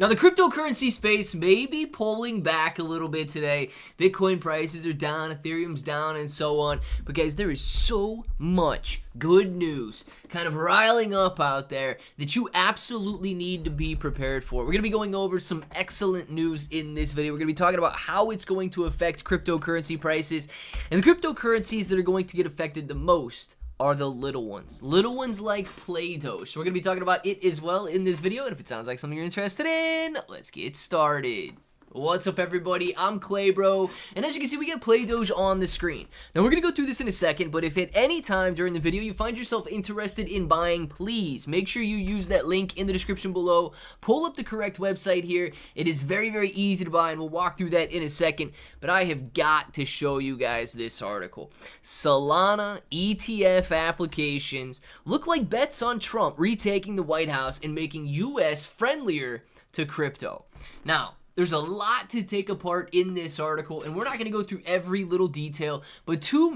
Now, the cryptocurrency space may be pulling back a little bit today. Bitcoin prices are down, Ethereum's down, and so on. But guys, there is so much good news kind of riling up out there that you absolutely need to be prepared for. We're going to be going over some excellent news in this video. We're going to be talking about how it's going to affect cryptocurrency prices. And the cryptocurrencies that are going to get affected the most are the little ones like Doge. So we're going to be talking about it as well in this video, and if it sounds like something you're interested in, let's get started. What's up, everybody? I'm Clay, bro, and as you can see, we get Doge on the screen. Now, we're going to go through this in a second, but if at any time during the video you find yourself interested in buying, please make sure you use that link in the description below. Pull up the correct website here. It is very, very easy to buy, and we'll walk through that in a second, but I have got to show you guys this article. Solana ETF Applications look like bets on Trump retaking the White House and making U.S. friendlier to crypto. Now, there's a lot to take apart in this article, and we're not going to go through every little detail, but two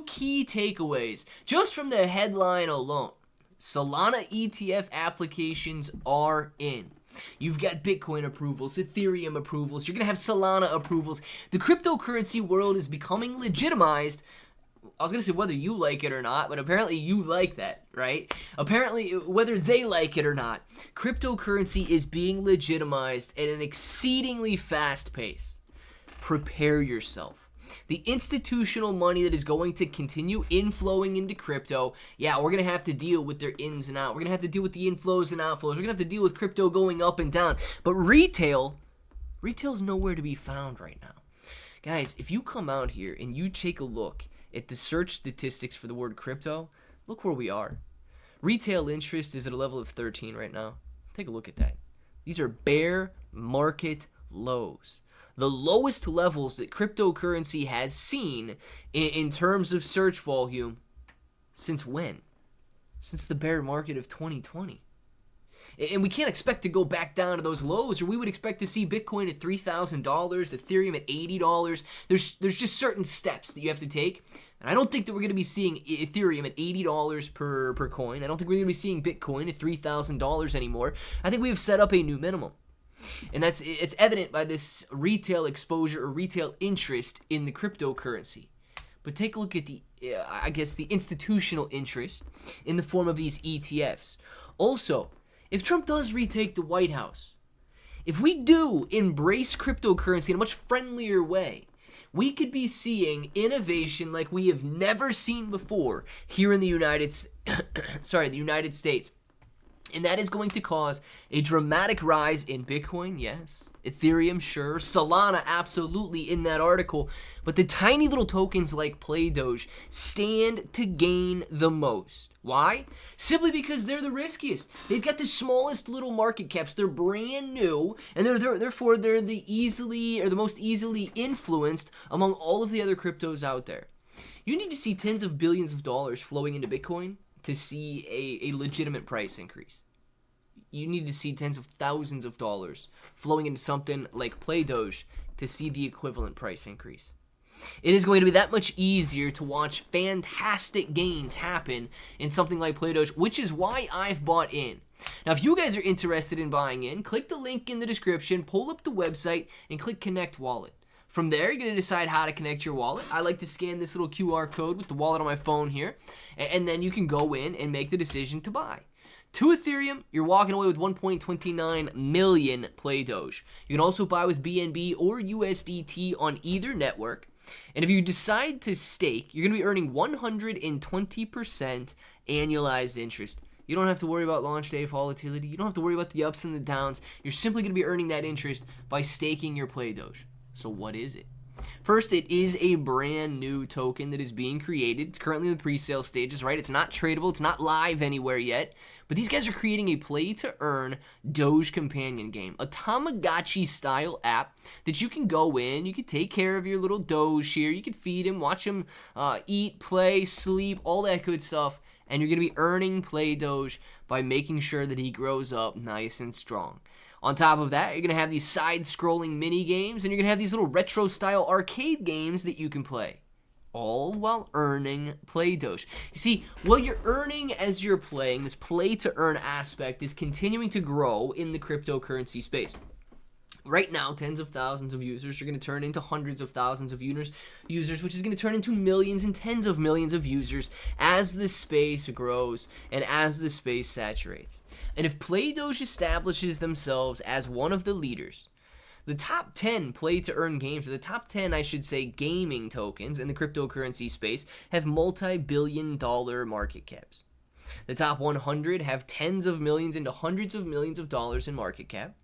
key takeaways just from the headline alone. Solana ETF applications are in. You've got Bitcoin approvals, Ethereum approvals, you're going to have Solana approvals. The cryptocurrency world is becoming legitimized. I was going to say whether you like it or not, but apparently you like that, right? Apparently, whether they like it or not, cryptocurrency is being legitimized at an exceedingly fast pace. Prepare yourself. The institutional money that is going to continue inflowing into crypto, yeah, we're going to have to deal with their ins and outs. We're going to have to deal with the inflows and outflows. We're going to have to deal with crypto going up and down. But retail's nowhere to be found right now. Guys, if you come out here and you take a look at the search statistics for the word crypto, look where we are. Retail interest is at a level of 13 right now. Take a look at that. These are bear market lows. The lowest levels that cryptocurrency has seen in terms of search volume since when? Since the bear market of 2020. And we can't expect to go back down to those lows, or we would expect to see Bitcoin at $3,000, Ethereum at $80. There's just certain steps that you have to take. And I don't think that we're going to be seeing Ethereum at $80 per coin. I don't think we're going to be seeing Bitcoin at $3,000 anymore. I think we have set up a new minimum. And it's evident by this retail exposure or retail interest in the cryptocurrency. But take a look at the institutional interest in the form of these ETFs. Also, if Trump does retake the White House, if we do embrace cryptocurrency in a much friendlier way, we could be seeing innovation like we have never seen before here in the United States. And that is going to cause a dramatic rise in Bitcoin, yes. Ethereum, sure. Solana, absolutely, in that article. But the tiny little tokens like Doge stand to gain the most. Why? Simply because they're the riskiest. They've got the smallest little market caps. They're brand new, and therefore they're the most easily influenced among all of the other cryptos out there. You need to see tens of billions of dollars flowing into Bitcoin to see a legitimate price increase. You need to see tens of thousands of dollars flowing into something like Doge to see the equivalent price increase. It is going to be that much easier to watch fantastic gains happen in something like Doge, which is why I've bought in. Now, if you guys are interested in buying in, click the link in the description, pull up the website, and click Connect Wallet. From there, you're going to decide how to connect your wallet. I like to scan this little QR code with the wallet on my phone here, and then you can go in and make the decision to buy. To Ethereum, you're walking away with 1.29 million Doge. You can also buy with BNB or USDT on either network. And if you decide to stake, you're going to be earning 120% annualized interest. You don't have to worry about launch day volatility. You don't have to worry about the ups and the downs. You're simply going to be earning that interest by staking your Doge. So what is it? First, it is a brand new token that is being created. It's currently in the pre-sale stages, right? It's not tradable. It's not live anywhere yet. But these guys are creating a play-to-earn Doge companion game, a Tamagotchi-style app that you can go in. You can take care of your little Doge here. You can feed him, watch him eat, play, sleep, all that good stuff. And you're going to be earning Doge by making sure that he grows up nice and strong. On top of that, you're going to have these side-scrolling mini games, and you're going to have these little retro-style arcade games that you can play. all while earning play Doge. You see, what you're earning as you're playing, this play to earn aspect is continuing to grow in the cryptocurrency space. Right now, tens of thousands of users are going to turn into hundreds of thousands of users, which is going to turn into millions and tens of millions of users as the space grows and as the space saturates. And if Play Doge establishes themselves as one of the leaders, the top 10 play-to-earn games, or the top 10, I should say, gaming tokens in the cryptocurrency space have multi-billion-dollar market caps. The top 100 have tens of millions into hundreds of millions of dollars in market cap.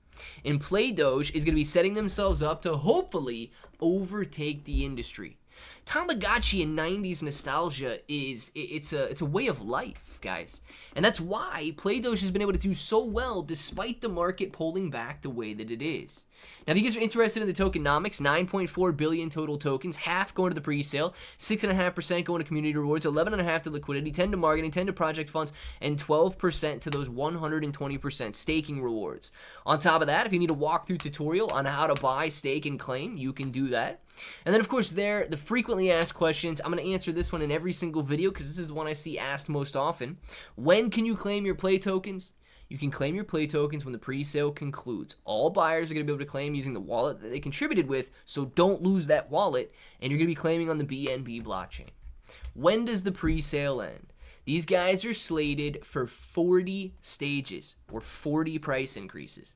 And Play Doge is going to be setting themselves up to hopefully overtake the industry. Tamagotchi and 90s nostalgia it's a way of life, guys. And that's why Play Doge has been able to do so well despite the market pulling back the way that it is. Now, if you guys are interested in the tokenomics, 9.4 billion total tokens, half going to the pre-sale, 6.5% going to community rewards, 11.5% to liquidity, 10% to marketing, 10% to project funds, and 12% to those 120% staking rewards. On top of that, if you need a walkthrough tutorial on how to buy, stake, and claim, you can do that. And then, of course, the frequently asked questions. I'm going to answer this one in every single video because this is the one I see asked most often. When can you claim your play tokens? You can claim your play tokens when the pre-sale concludes. All buyers are going to be able to claim using the wallet that they contributed with, so don't lose that wallet, and you're going to be claiming on the BNB blockchain. When does the pre-sale end? These guys are slated for 40 stages, or 40 price increases.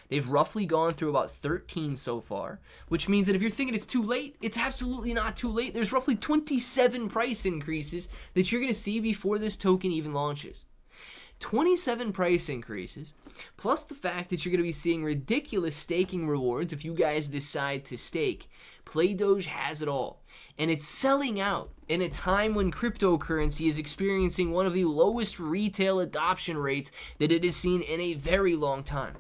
They've roughly gone through about 13 so far, which means that if you're thinking it's too late, it's absolutely not too late. There's roughly 27 price increases that you're going to see before this token even launches. 27 price increases, plus the fact that you're going to be seeing ridiculous staking rewards if you guys decide to stake. Play Doge has it all, and it's selling out in a time when cryptocurrency is experiencing one of the lowest retail adoption rates that it has seen in a very long time.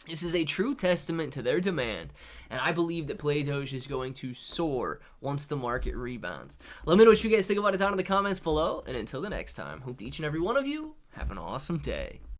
This is a true testament to their demand, and I believe that Play Doge is going to soar once the market rebounds. Let me know what you guys think about it down in the comments below, and until the next time, hope each and every one of you have an awesome day.